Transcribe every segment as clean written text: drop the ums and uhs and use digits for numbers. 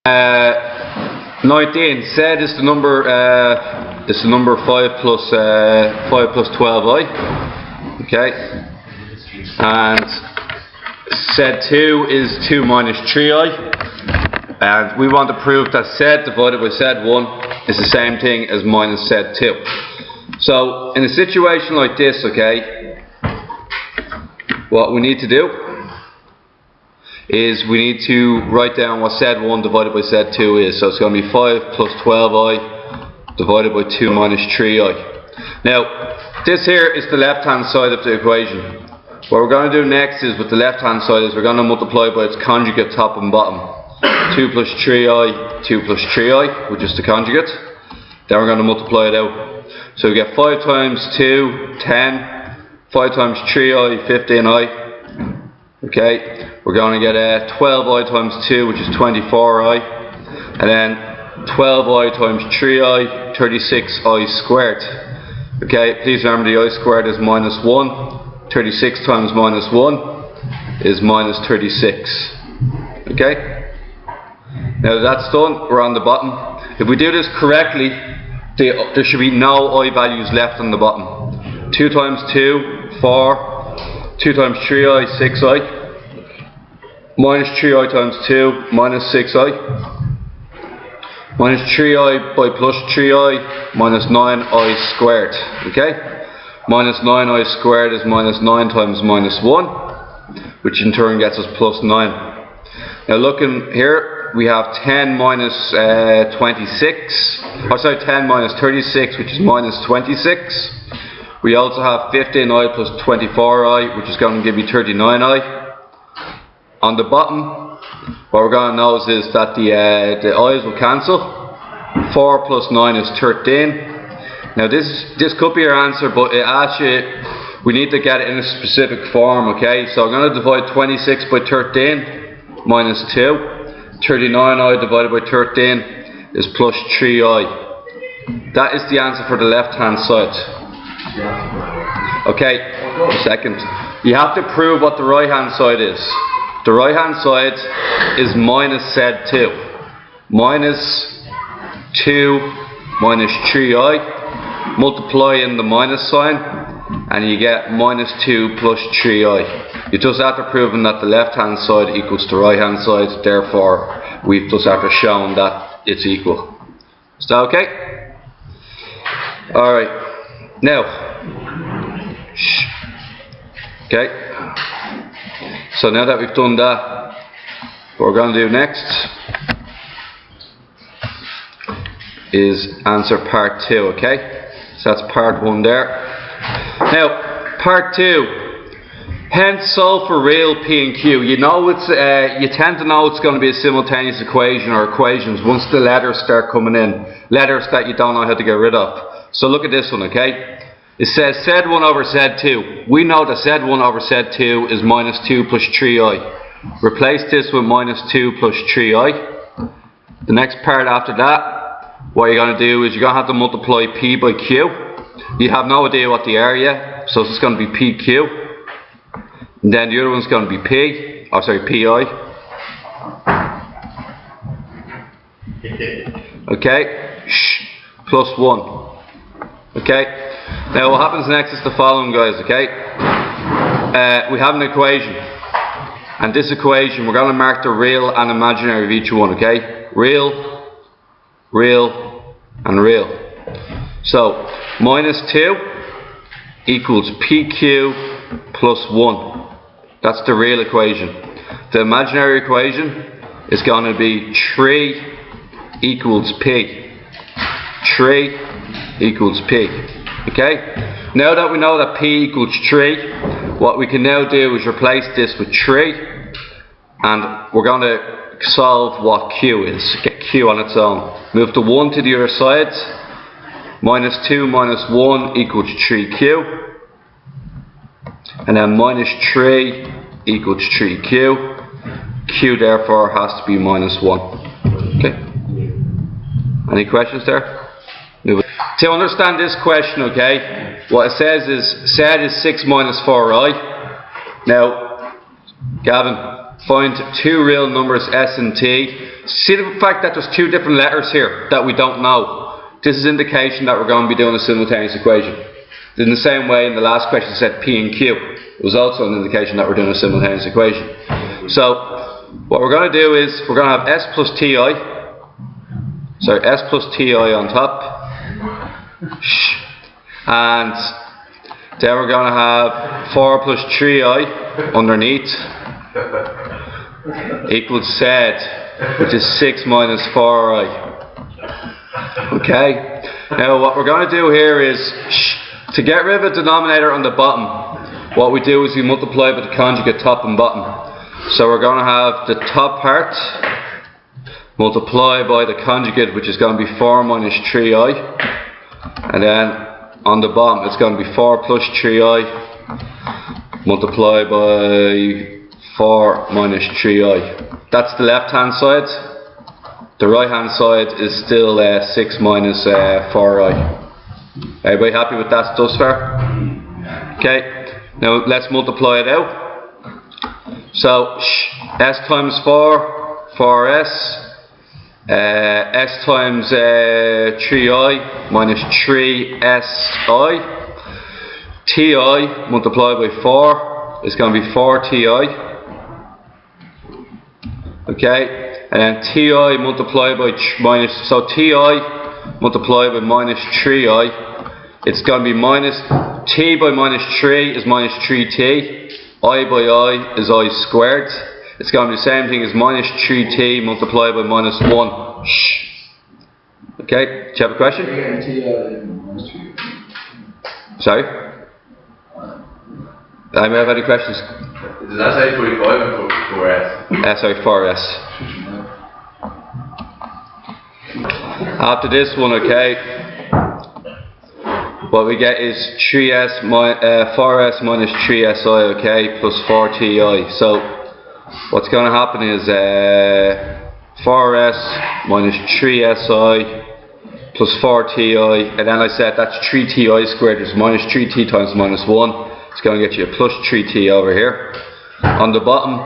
19. Z is the number 5 plus 12i. Okay. And Z2 is 2 minus 3i. And we want to prove that Z divided by Z1 is the same thing as minus Z2. So in a situation like this, okay, what we need to do is we need to write down what Z1 divided by Z2 is. So it's going to be 5 plus 12i divided by 2 minus 3i. Now, this here is the left hand side of the equation. What we're going to do next is with the left hand side is we're going to multiply by its conjugate top and bottom. 2 plus 3i, 2 plus 3i, which is the conjugate. Then we're going to multiply it out. So we get 5 times 2, 10. 5 times 3i, 15i. Okay, we're going to get 12i times 2, which is 24i. And then 12i times 3i, 36i squared. Okay, please remember the I squared is minus 1. 36 times minus 1 is minus 36. Okay? Now that that's done, we're on the bottom. If we do this correctly, there should be no I values left on the bottom. 2 times 2, 4. 2 times 3i, 6i. Minus 3i times 2, minus 6i. Minus 3i by plus 3i, minus 9i squared. Okay? Minus 9i squared is minus 9 times minus 1, which in turn gets us plus 9. Now looking here, we have 10 minus 26, or sorry, 10 minus 36, which is minus 26. We also have 15i plus 24i, which is going to give you 39i. On the bottom, what we're going to notice is that the i's will cancel. 4 plus 9 is 13. Now this could be your answer, but it asks you, we need to get it in a specific form, okay? So I'm going to divide 26 by 13, minus 2. 39i divided by 13 is plus 3i. That is the answer for the left hand side. Okay, a second. You have to prove what the right hand side is. The right hand side is minus Z2. Minus 2 minus 3i. Multiply in the minus sign and you get minus 2 plus 3i. You just have to prove that the left hand side equals the right hand side, therefore we've just have to show that it's equal. Is that okay? Alright, now, okay, so now that we've done that, what we're going to do next is answer part 2, okay? So that's part 1 there. Now, part 2. Hence, solve for real P and Q. You know it's you tend to know it's going to be a simultaneous equation or equations once the letters start coming in. Letters that you don't know how to get rid of. So look at this one, okay? It says Z1 over Z2. We know that Z1 over Z2 is minus 2 plus 3i. Replace this with minus 2 plus 3i. The next part after that, what you're going to do is you're going to have to multiply P by Q. You have no idea what they are yet, so it's going to be PQ. And then the other one's going to be P, oh sorry, PI. Okay, plus 1. Okay, now what happens next is the following, guys, okay? We have an equation. And this equation, we're going to mark the real and imaginary of each one, okay? Real, real, and real. So, minus 2 equals PQ plus 1. That's the real equation. The imaginary equation is going to be 3 equals P. 3 equals P. Okay? Now that we know that P equals 3, what we can now do is replace this with 3, and we're going to solve what Q is. Get Q on its own. Move the 1 to the other side. Minus 2 minus 1 equals 3Q. And then minus 3 equals 3Q. Q therefore has to be minus 1. Okay? Any questions there? To understand this question, okay, what it says is Z is 6 minus 4i. Now, Gavin, find two real numbers s and t. See the fact that there's two different letters here that we don't know. This is indication that we're going to be doing a simultaneous equation. In the same way in the last question it said p and q. It was also an indication that we're doing a simultaneous equation. So what we're going to do is we're going to have s plus ti on top, and then we're going to have 4 plus 3i underneath equals z, which is 6 minus 4i. Okay, now what we're going to do here is to get rid of a denominator on the bottom, what we do is we multiply by the conjugate top and bottom. So we're going to have the top part multiply by the conjugate, which is going to be 4 minus 3i, and then on the bottom it's going to be 4 plus 3i multiplied by 4 minus 3i. That's the left hand side. The right hand side is still 6 minus 4i. Everybody happy with that thus far? Okay, now let's multiply it out. So s times 4, 4s, s times 3i minus 3si, ti multiplied by 4 is going to be 4ti. Okay, and then ti multiplied by ti multiplied by minus 3i, it's going to be minus t by minus 3 is minus 3t, I by I is I squared. It's going to be the same thing as minus 3t multiplied by minus 1. Okay, do you have a question? Sorry? I may have any questions. Does that say 45 and 4s? Sorry, 4s. After this one, okay, what we get is 4s minus 3si, okay, plus 4ti. So what's going to happen is 4s minus 3si plus 4ti, and then I said that's 3ti squared, is minus 3t times minus 1. It's going to get you a plus 3t over here. On the bottom,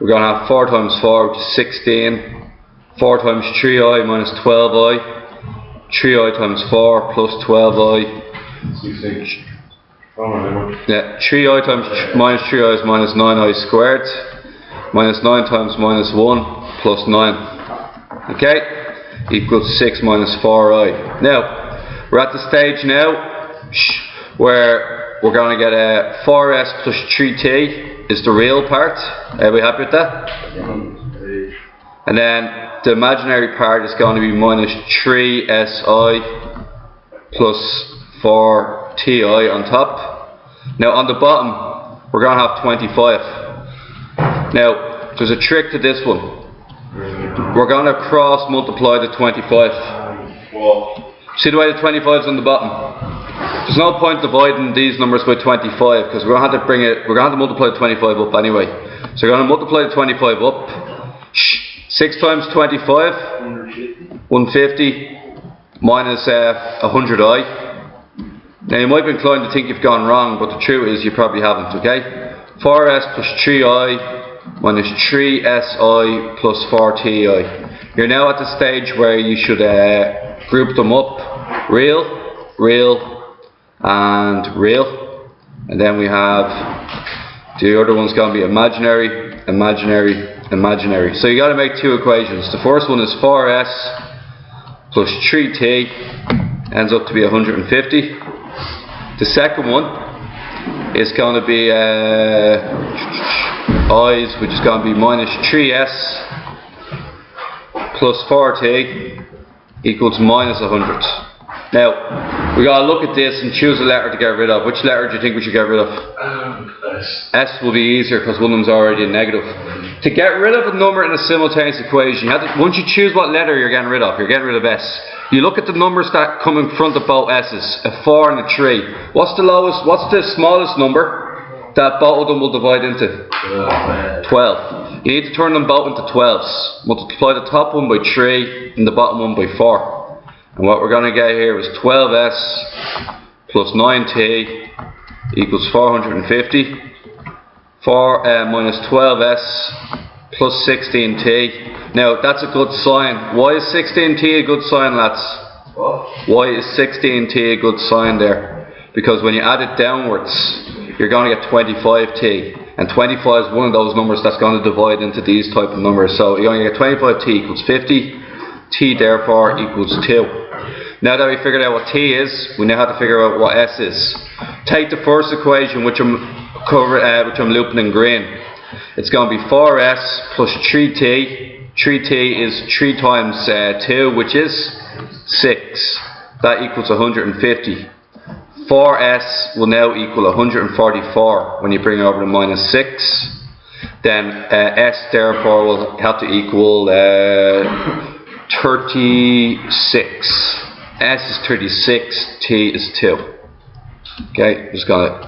we're going to have 4 times 4, which is 16. 4 times 3i minus 12i. 3i times 4 plus 12i. Yeah, 3i times minus 3i is minus 9i squared. Minus 9 times minus 1 plus 9. Okay? Equals 6 minus 4i. Now, we're at the stage now where we're going to get a 4s plus 3t is the real part. Are we happy with that? And then the imaginary part is going to be minus 3si plus 4ti on top. Now on the bottom we're going to have 25. Now there's a trick to this one. We're going to cross multiply the 25. See the way the 25 is on the bottom? There's no point dividing these numbers by 25 because we're going to have to multiply the 25 up anyway. So we're going to multiply the 25 up. 6 times 25, 150 minus 100i. Now you might be inclined to think you've gone wrong, but the truth is you probably haven't, okay? 4s plus 3i minus 3si plus 4ti. You're now at the stage where you should group them up. Real, real, and real. And then we have the other one's going to be imaginary, imaginary, imaginary. So you got to make two equations. The first one is 4s plus 3t ends up to be 150. The second one is going to be i's, which is going to be minus 3s plus 4t equals minus 100. Now we got to look at this and choose a letter to get rid of. Which letter do you think we should get rid of? S will be easier because one of them's already a negative. To get rid of a number in a simultaneous equation, once you choose what letter you're getting rid of, you're getting rid of S. You look at the numbers that come in front of both S's, a 4 and a 3. What's the smallest number that both of them will divide into? 12. You need to turn them both into 12s. Multiply the top one by 3 and the bottom one by 4. And what we're going to get here is 12s plus 9t equals 450. 4 minus 12s plus 16t. Now that's a good sign. Why is 16t a good sign, lads? What? Why is 16t a good sign there? Because when you add it downwards, you're going to get 25t. And 25 is one of those numbers that's going to divide into these type of numbers. So you're going to get 25t equals 50. T therefore equals 2. Now that we figured out what t is, we now have to figure out what s is. Take the first equation, which I'm looping in green. It's going to be 4s plus 3t. 3t is 3 times 2, which is 6. That equals 150. 4s will now equal 144 when you bring it over to minus 6. Then s therefore will have to equal 36. S is 36, t is 2. Okay, just gonna